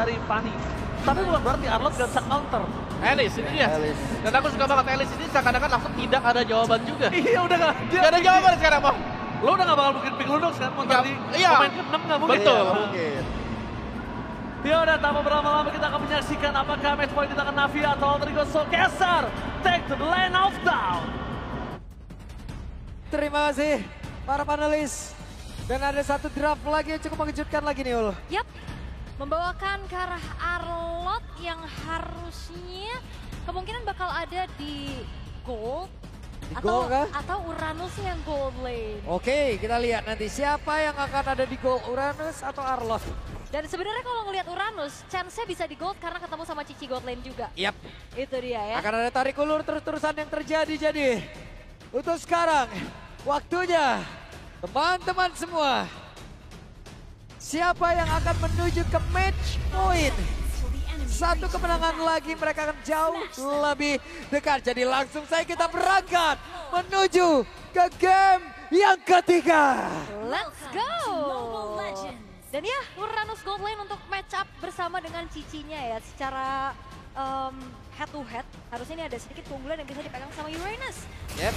dari Fanny. Tapi bukan berarti Arlot gak bisa counter. Alice ini dia. Dan aku suka banget Alice ini seakan-akan langsung tidak ada jawaban juga. Iya udah gak. Gak ada jawaban sekarang, Bang. Lo udah gak bakal bikin pick Ludox kan? Mau tadi pemain ke-6 gak mungkin. Betul. Ya, Mungkin. ya udah, tanpa berlama-lama kita akan menyaksikan apakah match point di tangan Navi atau Alter Ego Soulcaster take to the land of down. Terima kasih para panelis. Dan ada satu draft lagi yang cukup mengejutkan lagi nih Ul. Yap, membawakan ke arah Arlot yang harusnya kemungkinan bakal ada di gold. Atau Uranus yang gold lane. Oke, kita lihat nanti siapa yang akan ada di gold, Uranus atau Arlot. Dan sebenarnya kalau ngelihat Uranus, chance-nya bisa di gold karena ketemu sama Cici gold lane juga. Yap. Itu dia ya. Akan ada tarik ulur terus-terusan yang terjadi. Jadi untuk sekarang waktunya teman-teman semua. Siapa yang akan menuju ke match point? Satu kemenangan lagi mereka akan jauh lebih dekat. Jadi langsung saja kita berangkat menuju ke game yang ketiga. Let's go! Dan ya, Uranus gold lane untuk match up bersama dengan Cicinya ya. Secara head to head, harusnya ini ada sedikit keunggulan yang bisa dipegang sama Uranus. Yep.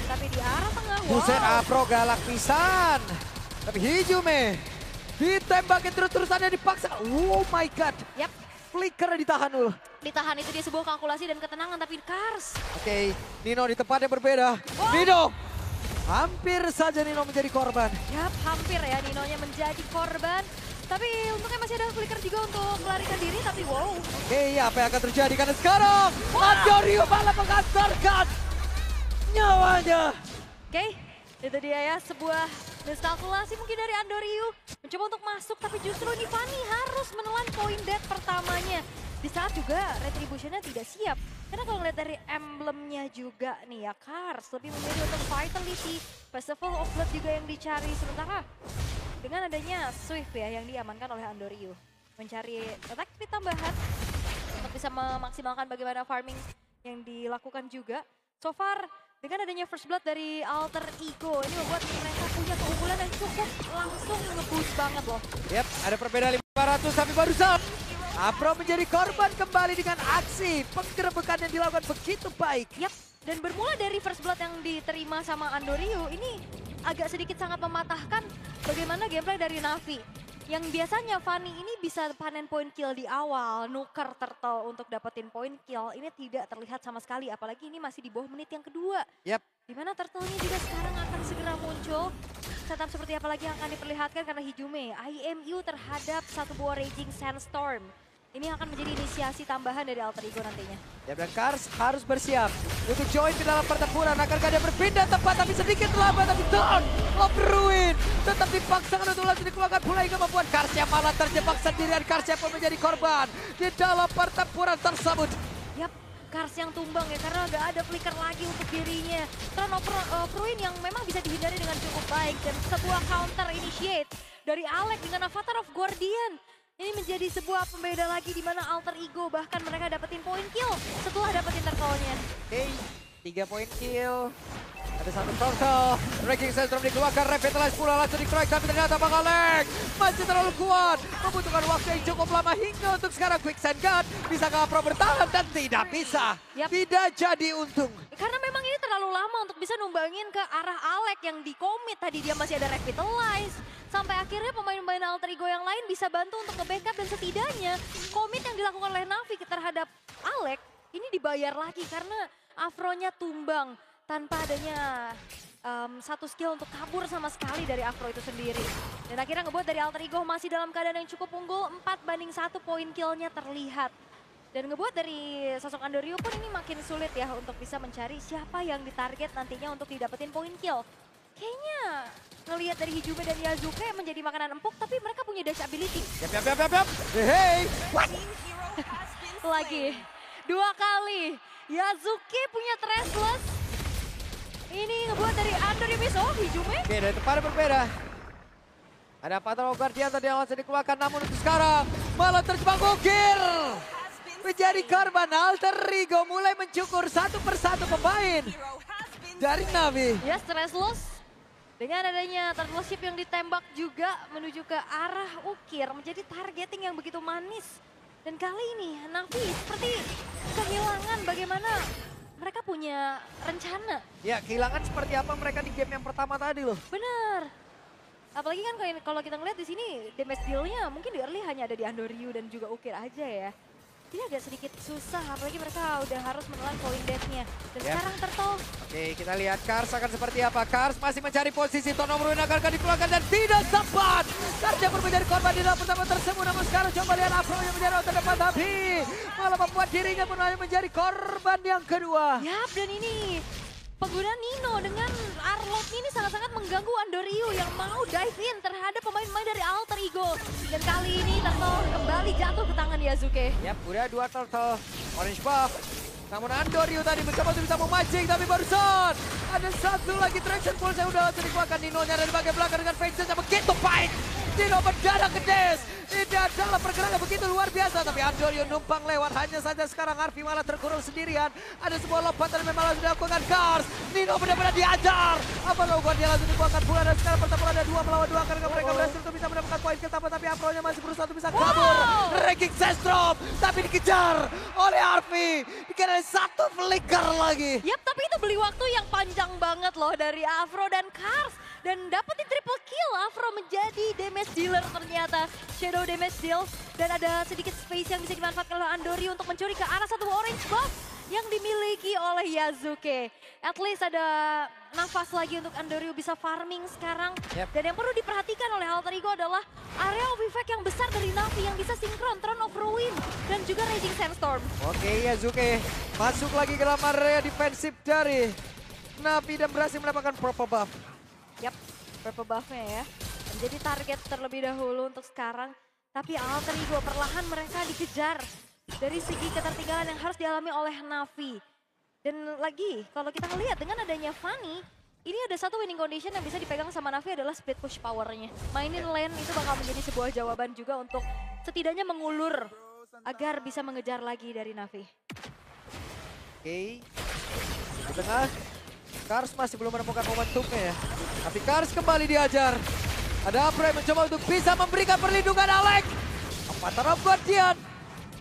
Tapi di arah tengah, Buset, wow. Afro galak pisan. Tapi Hijume ditembakin terus-terusannya dipaksa. Oh my god. Yap. Flicker ditahan Ul. Ditahan itu dia sebuah kalkulasi dan ketenangan, tapi Kars. Oke, Nino di tempat yang berbeda. Wow. Nino, hampir saja Nino menjadi korban. Yap, hampir ya Ninonya menjadi korban. Tapi untungnya masih ada flicker juga untuk melarikan diri, tapi wow. Oke, apa yang akan terjadi karena sekarang Andorio malah mengantarkan nyawanya. Oke, itu dia ya sebuah miskalkulasi mungkin dari Andoriu. Mencoba untuk masuk, tapi justru ini Fanny harus menelan poin dead pertamanya. Di saat juga Retribution-nya tidak siap. Karena kalau ngeliat dari emblemnya juga nih ya, Kars lebih memilih untuk Vitality. Festival of Blood juga yang dicari. Sementara dengan adanya Swift ya yang diamankan oleh Andoriu. Mencari attack speed tambahan untuk bisa memaksimalkan bagaimana farming yang dilakukan juga. So far dengan adanya first blood dari Alter Ego ini membuat mereka punya keunggulan yang cukup langsung nge-boost banget loh. Yap, ada perbedaan 500 tapi barusan Afro menjadi korban kembali dengan aksi penggerebekan yang dilakukan begitu baik. Yap, dan bermula dari first blood yang diterima sama Andoriu ini agak sedikit sangat mematahkan bagaimana gameplay dari Navi. Yang biasanya Fanny ini bisa panen point kill di awal, nuker turtle untuk dapetin point kill. Ini tidak terlihat sama sekali, apalagi ini masih di bawah menit yang kedua. Yap. Dimana turtle-nya juga sekarang akan segera muncul. Setup seperti apa lagi yang akan diperlihatkan karena Hijume, IMU terhadap satu buah Raging Sandstorm. Ini akan menjadi inisiasi tambahan dari Alter Ego nantinya. Ya, dan Kars harus bersiap untuk join ke dalam pertempuran. Akankah dia berpindah tempat tapi sedikit lambat, tapi Dawn of Ruin tetap dipaksakan untuk langsung dikeluarkan pula hingga membuat Kars yang malah terjebak sendirian. Kars yang pun menjadi korban di dalam pertempuran tersebut. Yap, Kars yang tumbang ya karena gak ada flicker lagi untuk dirinya. Throne of Ruin yang memang bisa dihindari dengan cukup baik. Dan sebuah counter initiate dari Alex dengan Avatar of Guardian. Ini menjadi sebuah pembeda lagi di mana Alter Ego bahkan mereka dapetin point kill setelah dapetin turtle-nya. Oke, 3 point kill. Ada satu turtle. Raging Sandstorm dikeluarkan, revitalize pula langsung dikeroyok. Tapi ternyata Bang Alex masih terlalu kuat. Membutuhkan waktu yang cukup lama hingga untuk sekarang Quicksand God. Bisakah Afro bertahan dan tidak bisa. Yap. Tidak jadi untung. Karena memang ini terlalu lama untuk bisa numbangin ke arah Alex yang di commit. Tadi dia masih ada revitalize. Sampai akhirnya pemain-pemain Alter Ego yang lain bisa bantu untuk nge-backup dan setidaknya komit yang dilakukan oleh Navi terhadap Alex ini dibayar lagi karena Afro-nya tumbang tanpa adanya satu skill untuk kabur sama sekali dari Afro itu sendiri. Dan akhirnya ngebuat dari Alter Ego masih dalam keadaan yang cukup unggul, 4-1 poin kill-nya terlihat. Dan ngebuat dari sosok Andoriu pun ini makin sulit ya untuk bisa mencari siapa yang ditarget nantinya untuk didapetin poin kill. Kayaknya ngelihat dari Hijume dan Yazuke menjadi makanan empuk, tapi mereka punya dash ability. Yap. Hey, what? Lagi, 2 kali. Yazuke punya Thrashless. Ini ngebuat dari Andoriu miss. Oh, Hijume. Oke, dari tempat yang berbeda. Ada Avatar of Guardian tadi yang langsung dikeluarkan, namun untuk sekarang malah terjebak Gokir. Menjadi korban. Alter Ego mulai mencukur satu persatu pemain dari Navi. Ya, Thrashless. Dengan adanya turtle ship yang ditembak juga menuju ke arah Ukir menjadi targeting yang begitu manis. Dan kali ini Navi seperti kehilangan bagaimana mereka punya rencana. Ya, kehilangan seperti apa mereka di game yang pertama tadi loh. Bener. Apalagi kan kalau kita ngeliat di sini damage deal-nya mungkin di early hanya ada di Andoryu dan juga Ukir aja ya. Ini agak sedikit susah, apalagi mereka udah harus menelan point death-nya. Dan sekarang Turtle. Oke, kita lihat Kars akan seperti apa. Kars masih mencari posisi, Tono Ruin akan dikeluarkan dan tidak sempat. Kars yang menjadi korban di dalam pertama tersebut, namun sekarang coba lihat Afro yang menjadi orang terdepan, tapi malah membuat dirinya pun menjadi korban yang kedua. Yap, dan ini pengguna Nino dengan Arlot ini sangat-sangat mengganggu Andoryu yang mau dive in terhadap pemain-pemain dari Alter Ego. Dan kali ini Turtle kembali jatuh ke tangan Yasuke. Yap, udah 2 Turtle, orange buff. Namun Andoryu tadi mencoba untuk bisa memancing, tapi barusan ada satu lagi traction pulse yang udah langsung dikeluarkan. Nino-nya dari bagian belakang dengan Vengeance yang begitu pahit. Nino berdarah ke Des. Ini adalah pergerakan begitu luar biasa, tapi Andoryu numpang lewat. Hanya saja sekarang Arfi malah terkurung sendirian. Ada sebuah lompatan yang memang langsung dilakukan Kars. Nino benar-benar diajar. Apa lakukan dia langsung dibuangkan pula, dan sekarang pertempuran ada 2 melawan 2 karena mereka berhasil untuk bisa mendapatkan poin kill, tapi Afro-nya masih berusaha untuk bisa kabur. Ranking Sestrom, tapi dikejar oleh Arfi. Dikira satu flicker lagi. Yap, tapi itu beli waktu yang panjang banget loh dari Afro dan Kars. Dan dapetin triple kill, Afro menjadi damage dealer ternyata. Shadow damage deal. Dan ada sedikit space yang bisa dimanfaatkan oleh Andoryu untuk mencuri ke arah satu orange buff yang dimiliki oleh Yasuke. At least ada nafas lagi untuk Andoryu bisa farming sekarang. Dan yang perlu diperhatikan oleh Alter Ego adalah area of effect yang besar dari Navi yang bisa sinkron Throne of Ruin dan juga Raging Sandstorm. Oke, Yasuke masuk lagi ke dalam area defensif dari Navi dan berhasil mendapatkan purple buff. Yap, purple buff-nya ya. Menjadi target terlebih dahulu untuk sekarang. Tapi Alter Ego perlahan mereka dikejar dari segi ketertinggalan yang harus dialami oleh Navi. Dan lagi, kalau kita ngelihat dengan adanya Fanny, ini ada satu winning condition yang bisa dipegang sama Navi adalah split push power-nya. Mainin lane itu bakal menjadi sebuah jawaban juga untuk setidaknya mengulur agar bisa mengejar lagi dari Navi. Oke, di tengah. Kars masih belum menemukan momentumnya ya. Tapi Kars kembali diajar. Ada Afro yang mencoba untuk bisa memberikan perlindungan Alex. Avatar of Guardian.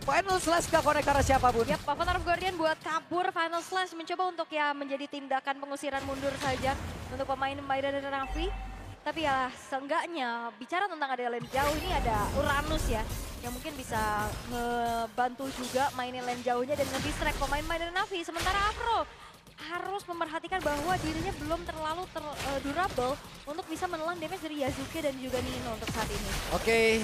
Final slash gak connect karena siapapun. Yap, Avatar of Guardian buat kabur. Final slash mencoba untuk ya menjadi tindakan pengusiran mundur saja untuk pemain-pemain dari Navi. Tapi ya seenggaknya bicara tentang ada lane jauh ini ada Uranus ya. Yang mungkin bisa ngebantu juga mainin lane jauhnya dan nge-distract pemain-pemain dari Navi. Sementara Afro harus memperhatikan bahwa dirinya belum terlalu durable untuk bisa menelan damage dari Yasuke dan juga Nino untuk saat ini. Oke,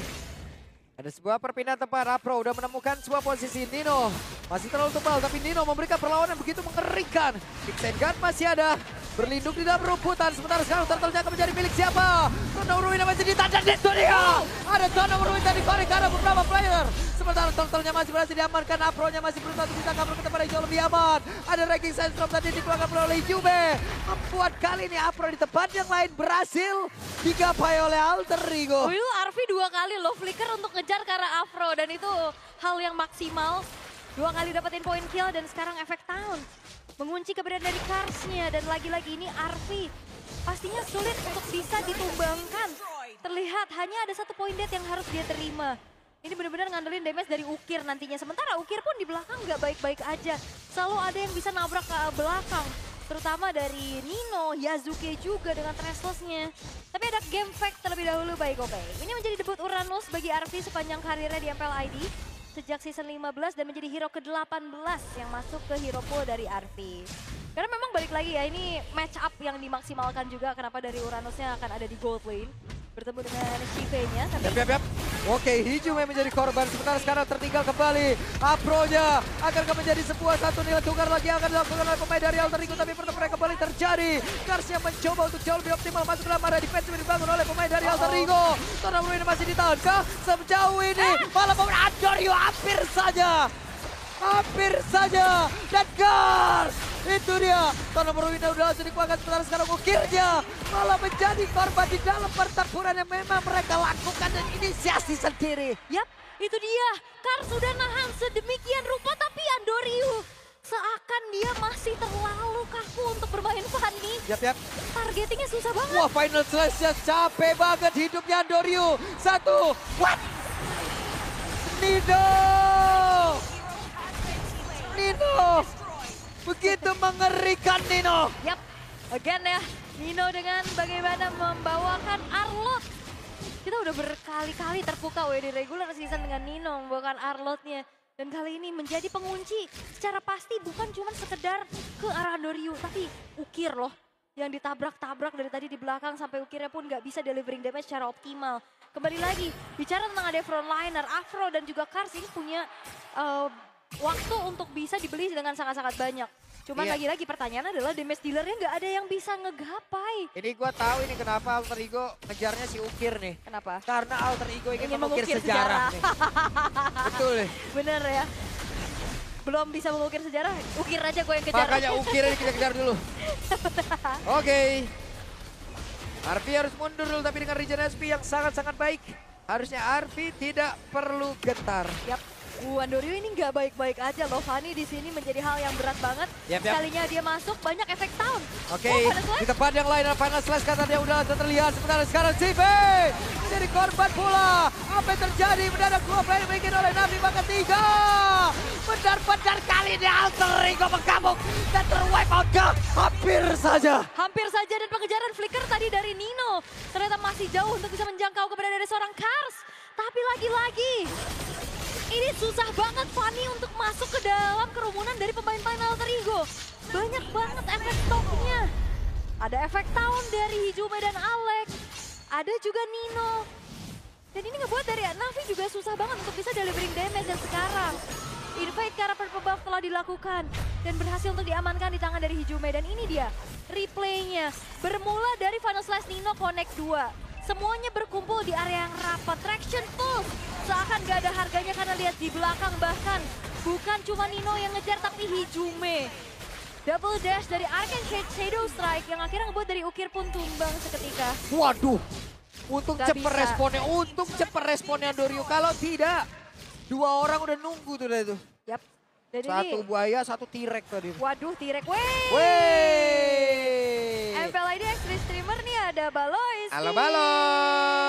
ada sebuah perpindahan tempat. Afro udah menemukan sebuah posisi. Nino masih terlalu tebal, tapi Nino memberikan perlawanan begitu mengerikan. Kick Gun masih ada, berlindung di dalam rumputan. Sementara sekarang turtle-nya akan menjadi milik siapa? Tono Ruin masih ditahan, dan itu dia. Ada Tono Ruin tadi korek karena beberapa player. Sementara turtle-nya masih berhasil diamankan. Afro-nya masih berusaha untuk bisa kabur ke tempat yang jauh lebih aman. Ada Raging Sandstorm tadi dikeluarkan oleh Juve. Membuat kali ini Afro di tempat yang lain berhasil digapai oleh Alter Ego. Will Arfi 2 kali low flicker untuk ngejar ke arah Afro dan itu hal yang maksimal. 2 kali dapetin point kill dan sekarang efek Town mengunci keberadaan dari Kars-nya. Dan lagi-lagi ini Arfi pastinya sulit untuk bisa ditumbangkan. Terlihat hanya ada satu point death yang harus dia terima. Ini benar-benar ngandelin damage dari Ukir nantinya. Sementara Ukir pun di belakang nggak baik-baik aja. Selalu ada yang bisa nabrak ke belakang. Terutama dari Nino, Yasuke juga dengan Trestless-nya. Tapi ada game fact terlebih dahulu by Gopay. Ini menjadi debut Uranus bagi Arfi sepanjang karirnya di MPL ID. Sejak season 15 dan menjadi hero ke-18 yang masuk ke hero pool dari Arfi. Karena memang balik lagi ya, ini match up yang dimaksimalkan juga kenapa dari Uranusnya akan ada di gold lane. Bertemu dengan Shive-nya. Yap. Oke, Hijum yang menjadi korban. Sementara sekarang tertinggal kembali. Afro-nya akan menjadi sebuah satu nilai tukar lagi yang akan dilakukan oleh pemain dari Alter Ego. Tapi pertempuran kembali terjadi. Kars yang mencoba untuk jauh lebih optimal masuk ke dalam area defense yang dibangun oleh pemain dari Alter Ego. Tono Ruin masih ditahan kah? Sejauh ini malah pemain Andoryu hampir saja. Dan Kars, itu dia. Tono Ruin udah langsung dikeluarkan. Sementara sekarang Ukirnya malah menjadi korban di dalam pertempuran yang memang mereka lakukan dan inisiasi sendiri. Yap, itu dia. Kars sudah nahan sedemikian rupa tapi Andoryu Seakan dia masih terlalu kaku untuk bermain Fanny. Yap. Targetingnya susah banget. Wah, final slash-nya capek banget hidupnya Andoryu. Satu, what? Nino! Begitu mengerikan Nino. Yap, again ya. Nino dengan bagaimana membawakan Arlot. Kita udah berkali-kali terpukau ya di regular season dengan Nino membawakan Arlotnya. Dan kali ini menjadi pengunci secara pasti bukan cuma sekedar ke arah Andoryu, tapi Ukir loh. Yang ditabrak-tabrak dari tadi di belakang sampai Ukirnya pun nggak bisa delivering damage secara optimal. Kembali lagi, bicara tentang ada frontliner, Afro dan juga Kars ini punya waktu untuk bisa dibeli dengan sangat-sangat banyak. Cuman lagi-lagi pertanyaan adalah damage dealernya nggak ada yang bisa ngegapai. Ini gue tahu ini kenapa Alter Ego ngejarnya si Ukir nih. Kenapa? Karena Alter Ego ingin mengukir mengukir sejarah. Nih. Betul nih. Bener ya. Belum bisa mengukir sejarah, ukir aja gue yang kejar. Makanya Ukir ini kita kejar dulu. Oke. Arfi harus mundur dulu tapi dengan regen SP yang sangat-sangat baik. Harusnya Arfi tidak perlu gentar. Yap. Andoryu ini nggak baik-baik aja loh. Fanny di sini menjadi hal yang berat banget. Yap. Sekalinya dia masuk banyak efek tahun. Oke, di tempat yang lain final slash kata dia udah terlihat. Sementara sekarang CV menjadi korban pula. Apa yang terjadi? Mendadak dua player dimiliki oleh Navi bahkan 3. Benar-benar kali ini Alter Ego menggabung dan terwipe out ke hampir saja. Hampir saja dan pengejaran flicker tadi dari Nino. Ternyata masih jauh untuk bisa menjangkau kepada dari seorang Kars. Tapi lagi-lagi ini susah banget Fanny untuk masuk ke dalam kerumunan dari pemain-pemain Alter Ego. Banyak banget efek stoknya. Ada efek tahun dari Hijume dan Alex. Ada juga Nino. Dan ini ngebuat dari Navi juga susah banget untuk bisa delivering damage. Dan sekarang invade ke arah purple buff telah dilakukan. Dan berhasil untuk diamankan di tangan dari Hijume. Dan ini dia replaynya. Bermula dari Final Slash Nino Connect 2. Semuanya berkumpul di area yang rapat. Traction full. Seakan gak ada harganya karena lihat di belakang bahkan. Bukan cuma Nino yang ngejar tapi Hijume. Double dash dari Arcane Shade Shadow Strike yang akhirnya ngebuat dari Ukir pun tumbang seketika. Waduh. Untung Gak cepet bisa. responnya. Untung cepet responnya Andoryu. Kalau tidak, dua orang udah nunggu tuh dari itu. Yap. Dan Satu ini, buaya, satu T-Rex tadi. waduh T-Rex. Wey. Wey. MPL ID Extreme Streamer nih ada Balois. Halo Baloy.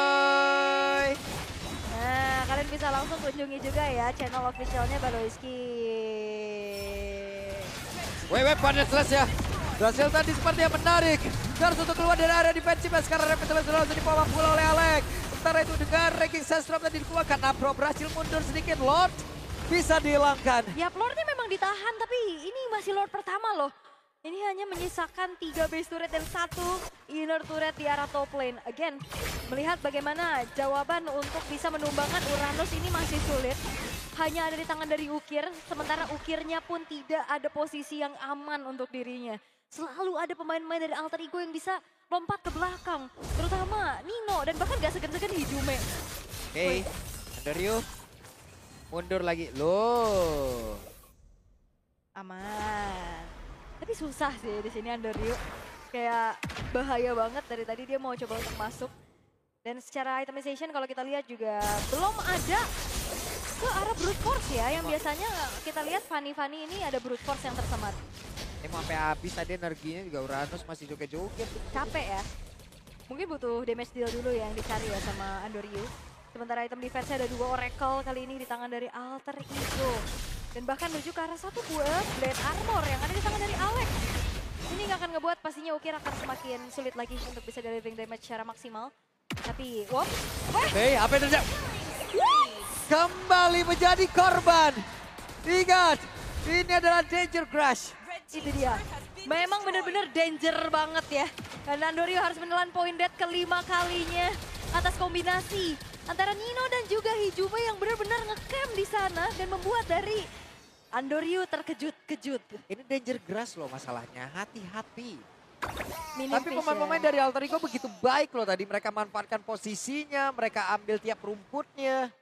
Nah, kalian bisa langsung kunjungi juga ya channel officialnya Baloiski. Wewe pada slash ya. Berhasil tadi sepertinya menarik. Harus untuk keluar dari area defensif. Sekarang Rapid sudah langsung dibawa pula oleh Alex. Sementara itu dengan ranking Sestrom tadi dikeluarkan. Napro berhasil mundur sedikit. Lord bisa dihilangkan. Ya Lordnya memang ditahan tapi ini masih Lord pertama loh. Ini hanya menyisakan 3 base turret dan 1 inner turret di arah top lane. Again, melihat bagaimana jawaban untuk bisa menumbangkan Uranus ini masih sulit. Hanya ada di tangan dari Ukir, sementara Ukirnya pun tidak ada posisi yang aman untuk dirinya. Selalu ada pemain-pemain dari Alter Ego yang bisa lompat ke belakang. Terutama Nino dan bahkan gak segan-segan Hijume. Oke, Andoryu mundur lagi. Loh. Aman. Tapi susah sih di sini Andoryu. Kayak bahaya banget dari tadi dia mau coba untuk masuk. Dan secara itemization kalau kita lihat juga belum ada ke arah brute force ya. Yang biasanya kita lihat Fanny ini ada brute force yang tersemat. Ini mau sampai habis tadi energinya juga Uranus masih joget-joget. Capek ya. Mungkin butuh damage deal dulu yang dicari ya sama Andoryu. Sementara item defense-nya ada 2 Oracle kali ini di tangan dari Alter Ego. Dan bahkan menuju ke arah 1 buah Blade Armor yang ada di tangan dari Alex. Ini nggak akan ngebuat pastinya Ukir akan semakin sulit lagi untuk bisa delivering damage secara maksimal. Tapi, wow. Oke, apa yang terjadi? Kembali menjadi korban. Ingat, ini adalah Danger Crash. Itu dia. Memang benar-benar danger banget ya. Karena Andoryu harus menelan point death kelima kalinya atas kombinasi antara Nino dan juga Hijume yang benar-benar nge-camp di sana dan membuat dari Andoryu terkejut-kejut. Ini Danger Grass loh masalahnya, hati-hati. Minim Tapi vision. pemain-pemain dari Alter Ego begitu baik loh tadi. Mereka manfaatkan posisinya, mereka ambil tiap rumputnya.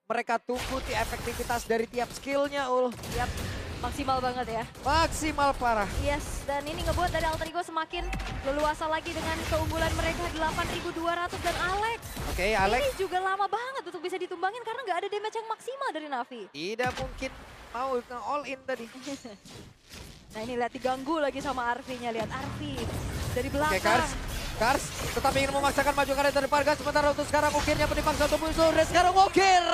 Mereka tunggu efektivitas dari tiap skillnya, Yap, maksimal banget ya. Maksimal parah. Yes, dan ini ngebuat dari Alter Ego semakin leluasa lagi dengan keunggulan mereka 8.200 dan Alex. Oke, Alex. Ini juga lama banget untuk bisa ditumbangin karena nggak ada damage yang maksimal dari Navi. Tidak mungkin mau all in tadi. Nah ini lihat diganggu lagi sama Arfi-nya, lihat Arfi dari belakang. Oke, Kars tetap ingin memaksakan maju ke depan Kars. Sementara untuk sekarang ukirnya dipaksa untuk musuh. Dan sekarang ukir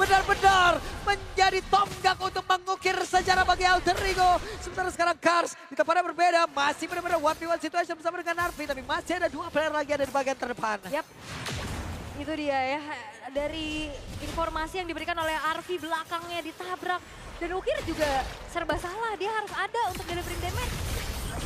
benar-benar menjadi tonggak untuk mengukir sejarah bagi Alter Ego. Sementara sekarang Kars di tempatnya berbeda. Masih benar-benar 1v1 situation bersama dengan Arfi. Tapi masih ada 2 player lagi ada di bagian terdepan. Yap, itu dia ya. Dari informasi yang diberikan oleh Arfi, belakangnya ditabrak. Dan Ukir juga serba salah, dia harus ada untuk delivering damage.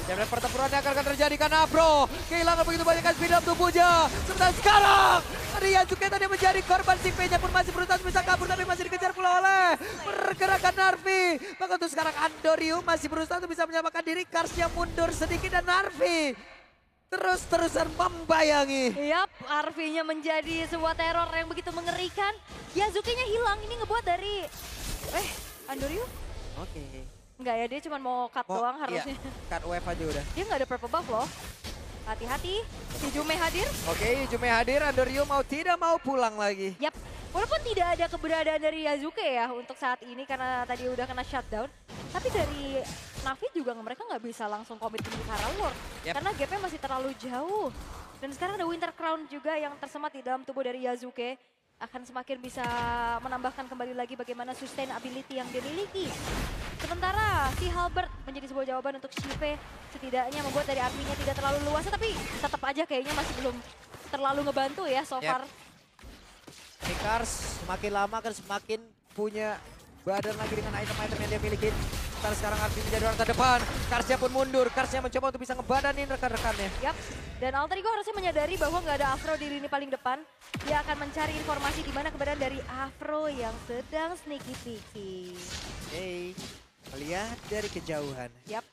Jam pertempurannya akan terjadi karena Afro kehilangan begitu banyak speed dalam tubuhnya. Sementara sekarang Ryazuke tadi menjadi korban, si V-nya pun masih berusaha bisa kabur tapi masih dikejar pula oleh pergerakan Narvi. Maka untuk sekarang Andorium masih berusaha untuk bisa menyamakan diri, Karsnya mundur sedikit dan Narvi terus-terusan membayangi. Yap, Arfi-nya menjadi sebuah teror yang begitu mengerikan. Yazuki-nya hilang, ini ngebuat dari... Andorium? Oke. Enggak ya, dia cuma mau cut doang harusnya. Iya, cut wave aja udah. Dia nggak ada purple buff loh. Hati-hati, si Jume hadir. Oke, Jume hadir, Andorium tidak mau pulang lagi. Yap, walaupun tidak ada keberadaan dari Yazuke ya untuk saat ini karena tadi udah kena shutdown. Tapi dari Navi juga mereka nggak bisa langsung komit ke arah Lord. Karena gapnya masih terlalu jauh. Dan sekarang ada Winter Crown juga yang tersemat di dalam tubuh dari Yazuke. Akan semakin bisa menambahkan kembali lagi bagaimana sustainability yang dimiliki. Sementara si Halberd menjadi sebuah jawaban untuk Shive, setidaknya membuat dari arminya tidak terlalu luas, tapi tetap aja kayaknya masih belum terlalu ngebantu ya so far. Ini Kars semakin lama akan semakin punya badan lagi dengan item-item yang dia miliki. Sekarang Arfi menjadi orang terdepan, Karsnya pun mundur, Karsnya mencoba untuk bisa ngebadanin rekan-rekannya. Yap, dan Alter Ego harusnya menyadari bahwa nggak ada Afro di lini paling depan. Dia akan mencari informasi di mana keberadaan dari Afro yang sedang sneaky-peeky. Oke, melihat dari kejauhan. Yap,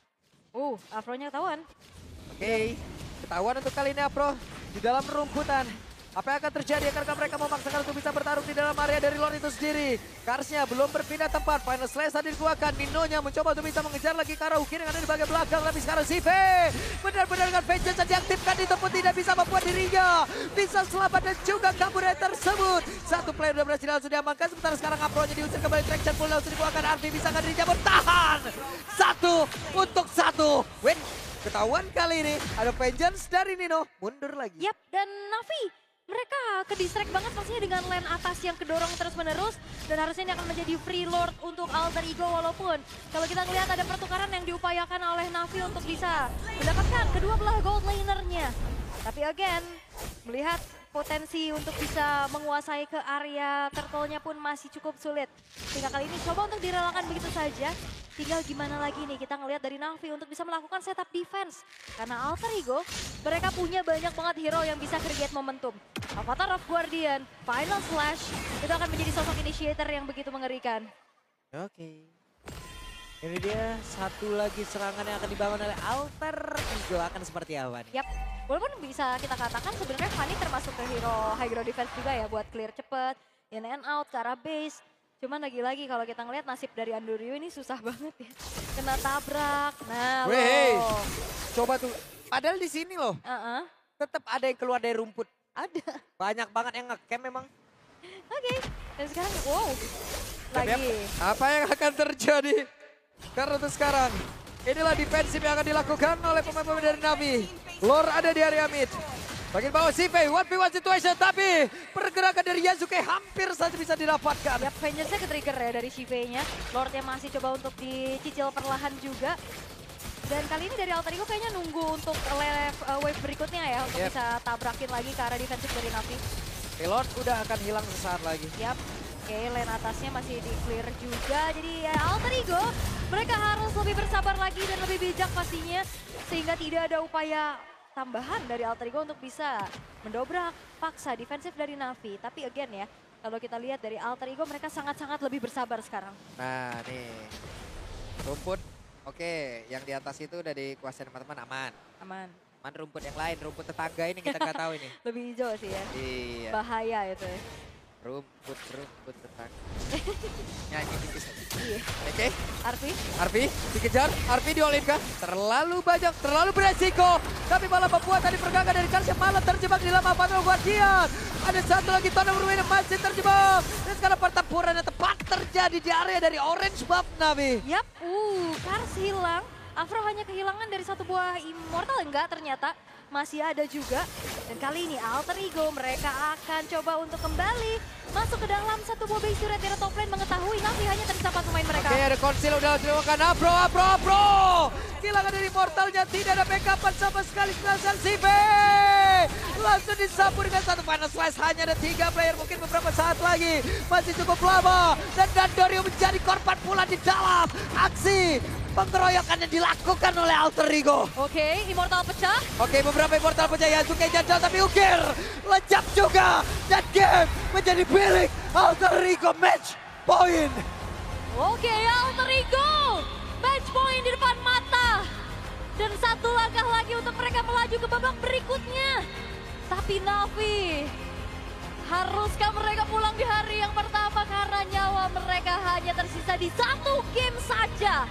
Afro-nya ketahuan. Oke, ketahuan untuk kali ini Afro di dalam rumputan. Apa yang akan terjadi? Akankah mereka memaksakan untuk bisa bertarung di dalam area dari Lord itu sendiri? Karsnya belum berpindah tempat. Final Slash tadi dikeluarkan. Ninonya mencoba untuk bisa mengejar lagi ke arah Ukir yang ada di bagian belakang. Tapi sekarang si V benar-benar dengan vengeance yang diaktifkan itu pun tidak bisa membuat dirinya bisa selamat dan juga kabur tersebut. Satu player sudah berhasil langsung diamankan. Sementara sekarang Afro-nya diusir kembali. Traction full langsung dikeluarkan. Arfi bisa nggak dirinya bertahan. 1-1. Win. Ketahuan kali ini ada vengeance dari Nino. Mundur lagi. Yap, dan Navi. Mereka ke-distract banget pastinya dengan lane atas yang kedorong terus-menerus. Dan harusnya ini akan menjadi free Lord untuk Alter Ego. Walaupun kalau kita ngelihat ada pertukaran yang diupayakan oleh Navi untuk bisa mendapatkan kedua belah gold lanernya. Tapi again, melihat potensi untuk bisa menguasai ke area turtle-nya pun masih cukup sulit. Sehingga kali ini coba untuk direlakan begitu saja. Tinggal gimana lagi nih kita ngelihat dari Navi untuk bisa melakukan setup defense. Karena Alter Ego, mereka punya banyak banget hero yang bisa create momentum. Avatar of Guardian, Final Slash, itu akan menjadi sosok initiator yang begitu mengerikan. Oke. Ini dia satu lagi serangan yang akan dibangun oleh Alter Ego, akan seperti apa nih? Yap, walaupun bisa kita katakan sebenarnya Fanny termasuk ke hero high ground defense juga ya buat clear cepet, in and out, ke arah base. Cuman lagi-lagi kalau kita ngelihat nasib dari Andorium ini susah banget ya. Kena tabrak, nah loh. Coba tuh, padahal di sini loh, tetap ada yang keluar dari rumput. Ada. Banyak banget yang nge-camp memang. Oke, dan sekarang lagi. Apa yang akan terjadi? Karena untuk sekarang, inilah defensif yang akan dilakukan oleh pemain-pemain dari Navi. Lord ada di area mid. Bagian bawah Shive, 1v1 situation, tapi pergerakan dari Yazuke hampir saja bisa didapatkan. Yap, vengeance-nya ke-trigger ya dari Shive-nya. Lord-nya masih coba untuk dicicil perlahan juga. Dan kali ini dari Alter Ego kayaknya nunggu untuk wave berikutnya ya, untuk bisa tabrakin lagi ke arah defensif dari Navi. Lord udah akan hilang sesaat lagi. Yap, oke, lane atasnya masih di-clear juga. Jadi ya Alter Ego, mereka harus lebih bersabar lagi dan lebih bijak pastinya. Sehingga tidak ada upaya tambahan dari Alter Ego untuk bisa mendobrak paksa defensif dari Navi. Tapi again ya, kalau kita lihat dari Alter Ego mereka sangat-sangat lebih bersabar sekarang. Nah nih, rumput oke, yang di atas itu udah dikuasain teman-teman aman. Aman. Aman rumput yang lain, rumput tetangga ini kita nggak tahu ini. Lebih hijau sih ya. Iya. Bahaya itu ya. Rumput tetangga. Nyanyi tipis aja. Iya. Oke. Arfi dikejar, Arfi di-all-in kah? Terlalu banyak, terlalu beresiko. Tapi malah membuat tadi pergerakan dari Karsnya malah terjebak di dalam Avatar Guardian. Ada satu lagi Tona bermain yang masih terjebak. Dan sekarang pertempuran yang tepat terjadi di area dari Orange Buff, Navi. Yap, Kars hilang. Afro hanya kehilangan dari satu buah Immortal, enggak ternyata. Masih ada juga. Dan kali ini Alter Ego mereka akan coba untuk kembali masuk ke dalam satu buah base turret. Dari top lane mengetahui Navi hanya tersisa 4 pemain mereka. Oke, ada Conceal udah dilakukan. Afro. Kehilangan dari Immortalnya, tidak ada backupan sama sekali sang CV. Langsung disapu dengan satu final slice. Hanya ada 3 player, mungkin beberapa saat lagi. Masih cukup lama. Dan Dandorio menjadi korban pula di dalam aksi pengeroyokan yang dilakukan oleh Alter Ego. Oke, Immortal pecah. Oke, beberapa Immortal pecah. Yasuke jajal tapi ukir. Lejap juga. Dan game menjadi milik Alter Ego. Match point. Oke, Alter Ego. Match point di depan mata. Dan satu langkah lagi untuk mereka melaju ke babak berikutnya. Tapi Navi, haruskah mereka pulang di hari yang pertama karena nyawa mereka hanya tersisa di 1 game saja.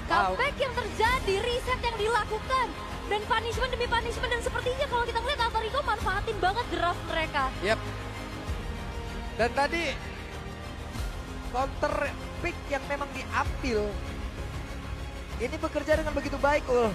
Comeback yang terjadi, reset yang dilakukan, dan punishment demi punishment, dan sepertinya kalau kita melihat Alter Ego manfaatin banget draft mereka. Yap. Dan tadi counter pick yang memang diambil ini bekerja dengan begitu baik, Ul.